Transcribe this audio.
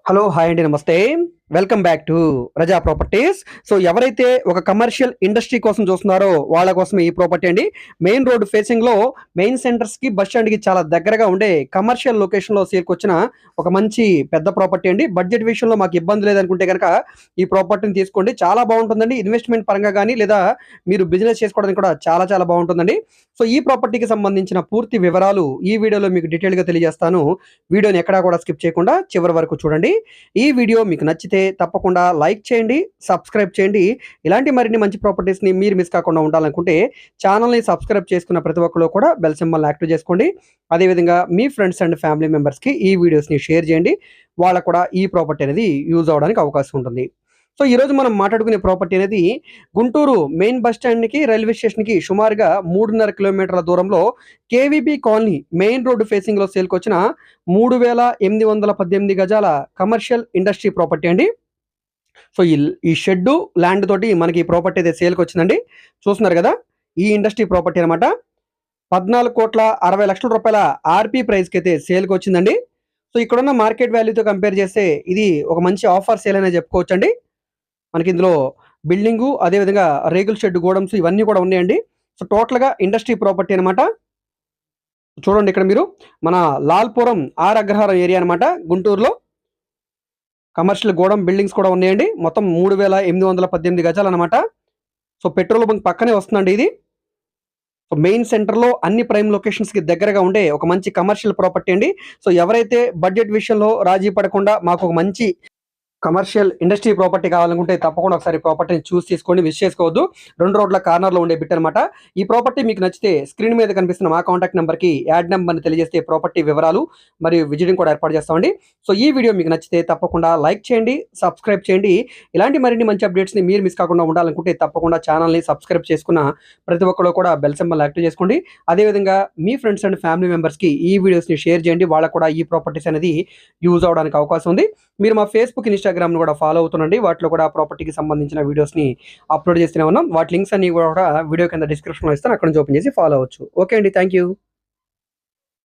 Hello! Hi అండి. నమస్తే. Welcome back to Raza properties. So, ఎవరైతే ఒక కమర్షియల్ ఇండస్ట్రీ కోసం చూస్తున్నారో వాళ్ళ కోసమే ఈ ప్రాపర్టీ అండి. మెయిన్ రోడ్ ఫేసింగ్‌లో మెయిన్ సెంటర్స్‌కి, బస్ స్టాండ్‌కి చాలా దగ్గరగా ఉండే కమర్షియల్ లొకేషన్‌లో సేల్‌కొచ్చిన ఒక మంచి పెద్ద ప్రాపర్టీ అండి. బడ్జెట్ విషయంలో మాకు ఇబ్బంది లేదనుకుంటే గనక ఈ ప్రాపర్టీని తీసుకోండి. చాలా బావుంటుందండి. ఇన్వెస్ట్‌మెంట్ పరంగా గాని, లేదా మీరు బిజినెస్ చేసుకోవడానికి కూడా చాలా చాలా బావుంటుందండి. సో, ఈ ప్రాపర్టీకి సంబంధించిన పూర్తి వివరాలు ఈ వీడియోలో మీకు డీటెయిల్‌గా తెలియజేస్తాను. వీడియోని ఎక్కడా కూడా స్కిప్ చేయకుండా చివరి వరకు చూడండి. ఈ వీడియో మీకు నచ్చితే తప్పకుండా లైక్ చేయండి, సబ్స్క్రైబ్ చేయండి. ఇలాంటి మరిన్ని మంచి ప్రాపర్టీస్‌ని మీరు మిస్ కాకుండా ఉండాలనుకుంటే ఛానెల్‌ని సబ్స్క్రైబ్ చేసుకున్న ప్రతి ఒక్కళ్ళు కూడా బెల్ సింబల్‌ని యాక్టివ్ చేసుకోండి. అదేవిధంగా మీ ఫ్రెండ్స్ అండ్ ఫ్యామిలీ మెంబర్స్‌కి ఈ వీడియోస్‌ని షేర్ చేయండి. వాళ్ళకు కూడా ఈ ప్రాపర్టీ అనేది యూజ్ అవ్వడానికి అవకాశం ఉంటుంది. సో, ఈరోజు మనం మాట్లాడుకునే ప్రాపర్టీ అనేది గుంటూరు మెయిన్ బస్ స్టాండ్‌కి, రైల్వే స్టేషన్‌కి సుమారుగా 3.5 కిలోమీటర్ల దూరంలో కేవీబీ కాలనీ మెయిన్ రోడ్ ఫేసింగ్‌లో సేల్‌కొచ్చిన 3818 గజాల కమర్షియల్ ఇండస్ట్రీ ప్రాపర్టీ అండి. సో, ఈ షెడ్డు, ల్యాండ్ తోటి మనకి ఈ ప్రాపర్టీ అయితే సేల్‌కొచ్చిందండి. చూస్తున్నారు గదా! ఈ ఇండస్ట్రీ ప్రాపర్టీ అనమాట. 14,60,00,000 ఆర్‌పీ ప్రైస్‌కైతే సేల్‌కొచ్చిందండి. సో, ఇక్కడున్న మార్కెట్ వాల్యూతో కంపేర్ చేస్తే ఇది ఒక మంచి ఆఫర్ సేల్ అనే చెప్పుకోవచ్చండి. మనకి ఇందులో బిల్డింగు, అదేవిధంగా రేకుల షెడ్, గోడౌన్స్ ఇవన్నీ కూడా ఉన్నాయండి. సో, టోటల్‌గా ఇండస్ట్రీ ప్రాపర్టీ అనమాట. చూడండి ఇక్కడ మీరు మన లాల్‌పురం ఆర్ అగ్రహారం ఏరియా అనమాట గుంటూరులో. కమర్షియల్ గోడౌన్ బిల్డింగ్స్ కూడా ఉన్నాయండి. మొత్తం 3818 గజాలనమాట. సో, పెట్రోల్ బంక్ పక్కనే వస్తుందండి ఇది. సో, మెయిన్ సెంటర్‌లో అన్ని ప్రైమ్ లొకేషన్స్‌కి దగ్గరగా ఉండే ఒక మంచి కమర్షియల్ ప్రాపర్టీ అండి. సో, ఎవరైతే బడ్జెట్ విషయంలో రాజీ పడకుండా మాకు ఒక మంచి కమర్షియల్ ఇండస్ట్రీ ప్రాపర్టీ కావాలనుకుంటే తప్పకుండా ఒకసారి ప్రాపర్టీని చూసి తీసుకోండి. మిస్ చేసుకోవద్దు. 2 రోడ్ల కార్నర్‌లో ఉండే బిట్ అనమాట. ఈ ప్రాపర్టీ మీకు నచ్చితే స్క్రీన్ మీద కనిపిస్తున్న మా కాంటాక్ట్ నంబర్‌కి యాడ్ నంబర్‌ని తెలియజేస్తే ప్రాపర్టీ వివరాలు మరియు విజిటింగ్ కూడా ఏర్పాటు చేస్తామండి. సో, ఈ వీడియో మీకు నచ్చితే తప్పకుండా లైక్ చేయండి, సబ్స్క్రైబ్ చేయండి. ఇలాంటి మరిన్ని మంచి అప్డేట్స్‌ని మీరు మిస్ కాకుండా ఉండాలనుకుంటే తప్పకుండా ఛానెల్‌ని సబ్స్క్రైబ్ చేసుకున్న ప్రతి ఒక్కళ్ళు కూడా బెల్ సింబల్ యాక్టివ్ చేసుకోండి. అదేవిధంగా మీ ఫ్రెండ్స్ అండ్ ఫ్యామిలీ మెంబర్స్‌కి ఈ వీడియోస్‌ని షేర్ చేయండి. వాళ్ళకి కూడా ఈ ప్రాపర్టీస్ అనేది యూజ్ అవ్వడానికి అవకాశం ఉంది. మీరు మా ఫేస్‌బుక్, ఇన్‌స్టాగ్రామ్‌ని కూడా ఫాలో అవుతుండండి. వాటిలో కూడా ప్రాపర్టీకి సంబంధించిన వీడియోస్‌ని అప్‌లోడ్ చేస్తూనే ఉన్నాం. వాటి లింక్స్ అన్నీ కూడా వీడియో కింద డిస్క్రిప్షన్‌లో ఇస్తాను. అక్కడి నుంచి ఓపెన్ చేసి ఫాలో అవ్వచ్చు. ఓకే అండి. Thank you.